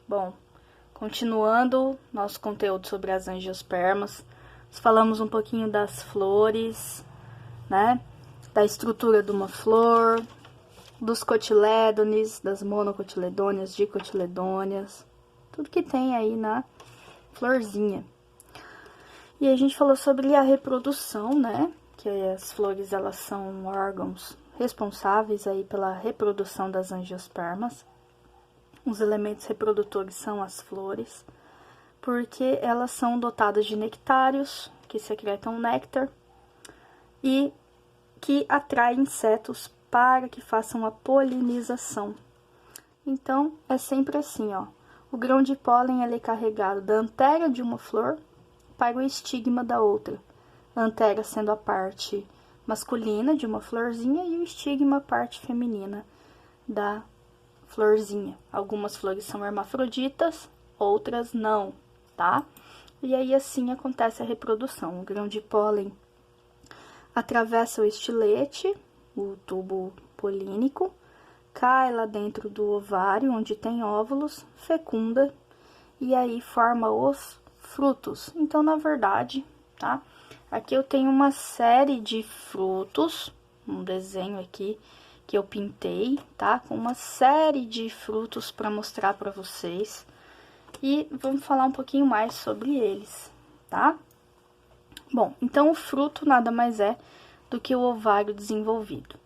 Bom, continuando nosso conteúdo sobre as angiospermas, nós falamos um pouquinho das flores, né? Da estrutura de uma flor, dos cotilédones, das monocotiledôneas, dicotiledôneas, tudo que tem aí na florzinha. E a gente falou sobre a reprodução, né? Que as flores, elas são órgãos responsáveis aí pela reprodução das angiospermas. Os elementos reprodutores são as flores, porque elas são dotadas de nectários, que secretam néctar, e que atraem insetos para que façam a polinização. Então, é sempre assim, ó. O grão de pólen ele é carregado da antera de uma flor para o estigma da outra. A antera sendo a parte masculina de uma florzinha e o estigma a parte feminina da florzinha. Algumas flores são hermafroditas, outras não, tá? E aí assim acontece a reprodução. O grão de pólen atravessa o estilete, o tubo polínico, cai lá dentro do ovário, onde tem óvulos, fecunda, e aí forma os frutos. Então, na verdade, tá? Aqui eu tenho uma série de frutos, um desenho aqui que eu pintei, tá? Com uma série de frutos para mostrar para vocês. E vamos falar um pouquinho mais sobre eles, tá? Bom, então o fruto nada mais é do que o ovário desenvolvido.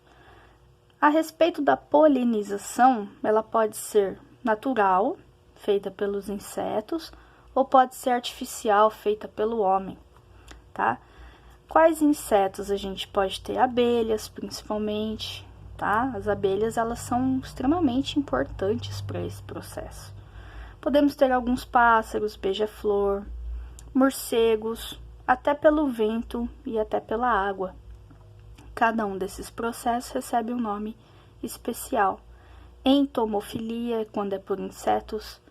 A respeito da polinização, ela pode ser natural, feita pelos insetos, ou pode ser artificial, feita pelo homem, tá? Quais insetos a gente pode ter? Abelhas, principalmente, tá? As abelhas, elas são extremamente importantes para esse processo. Podemos ter alguns pássaros, beija-flor, morcegos, até pelo vento e até pela água. Cada um desses processos recebe um nome especial. Entomofilia, quando é por insetos.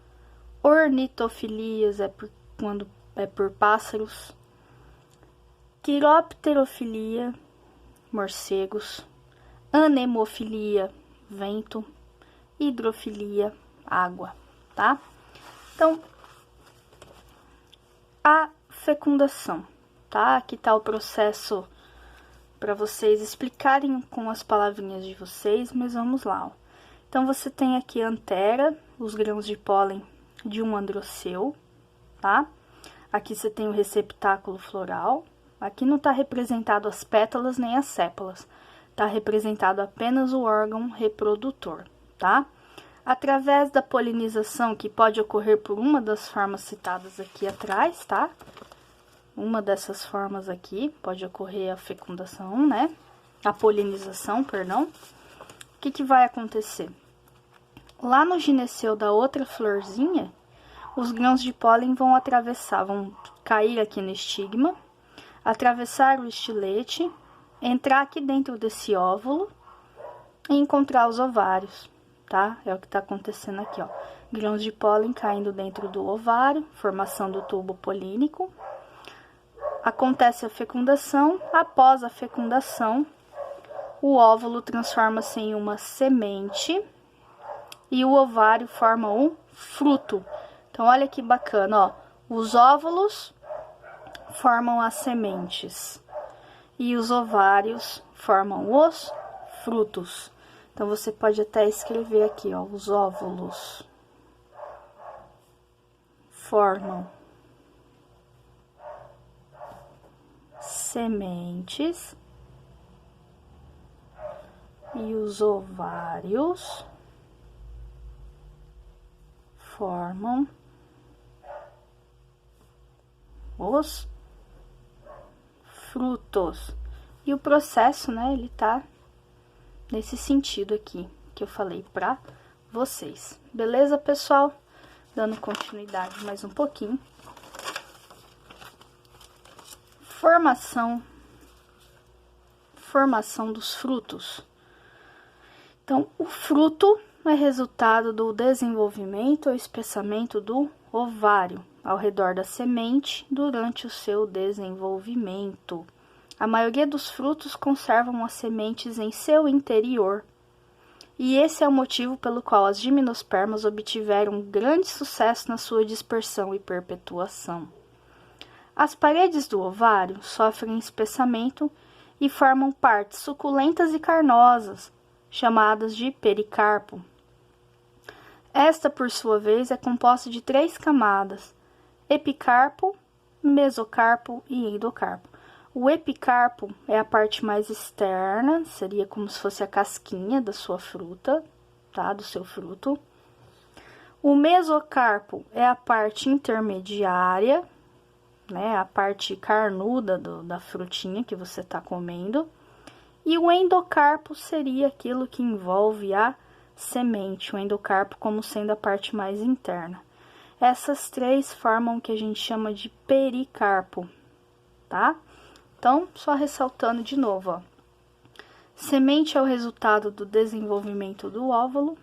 Ornitofilias, quando é por pássaros. Quiropterofilia, morcegos. Anemofilia, vento. Hidrofilia, água, tá? Então, a fecundação, tá? Aqui tá o processo para vocês explicarem com as palavrinhas de vocês, mas vamos lá, ó. Então, você tem aqui a antera, os grãos de pólen de um androceu, tá? Aqui você tem o receptáculo floral. Aqui não tá representado as pétalas nem as sépalas, tá representado apenas o órgão reprodutor, tá? Através da polinização, que pode ocorrer por uma das formas citadas aqui atrás, tá? Uma dessas formas aqui, pode ocorrer a fecundação, né? A polinização, perdão. O que que vai acontecer? Lá no gineceu da outra florzinha, os grãos de pólen vão atravessar, vão cair aqui no estigma, atravessar o estilete, entrar aqui dentro desse óvulo e encontrar os ovários, tá? É o que tá acontecendo aqui, ó. Grãos de pólen caindo dentro do ovário, formação do tubo polínico. Acontece a fecundação. Após a fecundação, o óvulo transforma-se em uma semente e o ovário forma um fruto. Então, olha que bacana, ó. Os óvulos formam as sementes e os ovários formam os frutos. Então, você pode até escrever aqui, ó, os óvulos formam sementes e os ovários formam os frutos. E o processo, né, ele tá nesse sentido aqui que eu falei pra vocês. Beleza, pessoal? Dando continuidade mais um pouquinho. Formação dos frutos. Então, o fruto é resultado do desenvolvimento ou espessamento do ovário ao redor da semente durante o seu desenvolvimento. A maioria dos frutos conservam as sementes em seu interior e esse é o motivo pelo qual as gimnospermas obtiveram grande sucesso na sua dispersão e perpetuação. As paredes do ovário sofrem espessamento e formam partes suculentas e carnosas, chamadas de pericarpo. Esta, por sua vez, é composta de 3 camadas: epicarpo, mesocarpo e endocarpo. O epicarpo é a parte mais externa, seria como se fosse a casquinha da sua fruta, tá? Do seu fruto. O mesocarpo é a parte intermediária, né? A parte carnuda da frutinha que você está comendo. E o endocarpo seria aquilo que envolve a semente, o endocarpo como sendo a parte mais interna. Essas 3 formam o que a gente chama de pericarpo, tá? Então, só ressaltando de novo, ó. Semente é o resultado do desenvolvimento do óvulo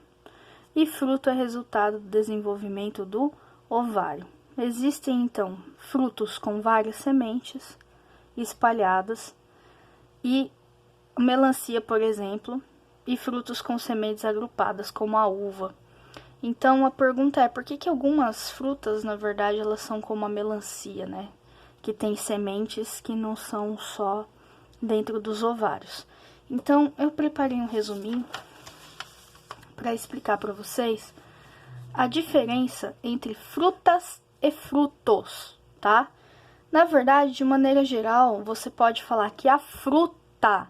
e fruto é resultado do desenvolvimento do ovário. Existem, então, frutos com várias sementes espalhadas e melancia, por exemplo, e frutos com sementes agrupadas, como a uva. Então, a pergunta é, por que algumas frutas, na verdade, elas são como a melancia, né? Que tem sementes que não são só dentro dos ovários. Então, eu preparei um resuminho para explicar para vocês a diferença entre frutas e frutos, tá? Na verdade, de maneira geral, você pode falar que a fruta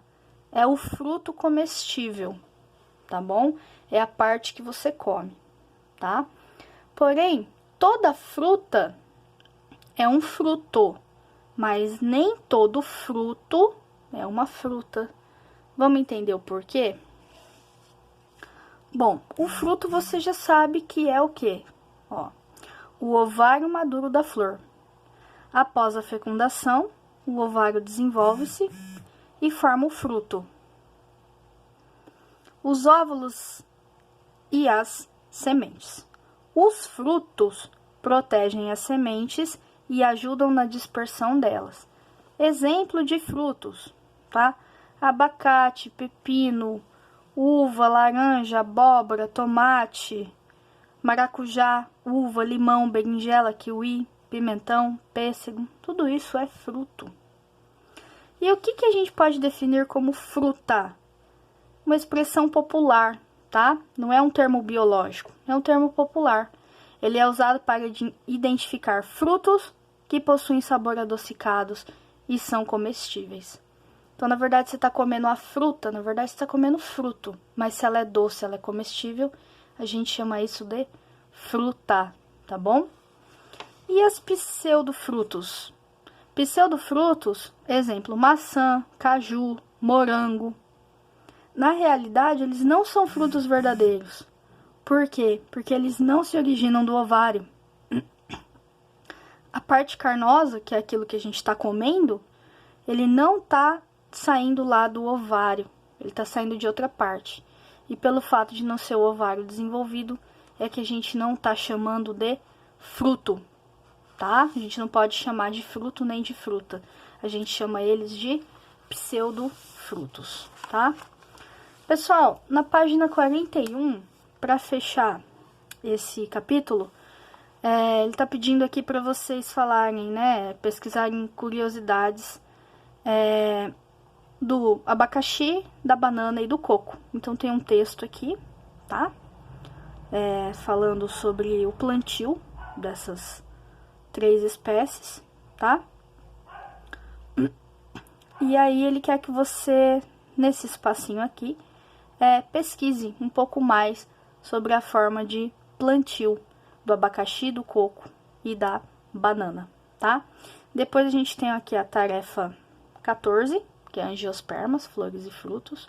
é o fruto comestível, tá bom? É a parte que você come, tá? Porém, toda fruta é um fruto, mas nem todo fruto é uma fruta. Vamos entender o porquê? Bom, o fruto você já sabe que é o quê? Ó, o ovário maduro da flor. Após a fecundação, o ovário desenvolve-se e forma o fruto. Os óvulos e as sementes. Os frutos protegem as sementes e ajudam na dispersão delas. Exemplo de frutos, tá? Abacate, pepino, uva, laranja, abóbora, tomate, maracujá, uva, limão, berinjela, kiwi, pimentão, pêssego, tudo isso é fruto. E o que a gente pode definir como fruta? Uma expressão popular, tá? Não é um termo biológico, é um termo popular. Ele é usado para identificar frutos que possuem sabor adocicados e são comestíveis. Então, na verdade, você está comendo a fruta, na verdade, você está comendo fruto. Mas se ela é doce, ela é comestível, a gente chama isso de fruta, tá bom? E as pseudofrutos? Pseudofrutos, exemplo, maçã, caju, morango. Na realidade, eles não são frutos verdadeiros. Por quê? Porque eles não se originam do ovário. A parte carnosa, que é aquilo que a gente está comendo, ele não está saindo lá do ovário, ele está saindo de outra parte. E pelo fato de não ser o ovário desenvolvido, é que a gente não está chamando de fruto, tá? A gente não pode chamar de fruto nem de fruta. A gente chama eles de pseudofrutos, tá? Pessoal, na página 41, para fechar esse capítulo, ele tá pedindo aqui para vocês falarem, né, pesquisarem curiosidades do abacaxi, da banana e do coco. Então, tem um texto aqui, tá? Falando sobre o plantio dessas 3 espécies, tá? E aí, ele quer que você, nesse espacinho aqui, pesquise um pouco mais sobre a forma de plantio do abacaxi, do coco e da banana, tá? Depois a gente tem aqui a tarefa 14, que é angiospermas, flores e frutos,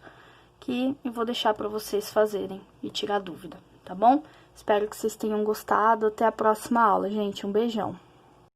que eu vou deixar para vocês fazerem e tirar dúvida, tá bom? Espero que vocês tenham gostado. Até a próxima aula, gente. Um beijão.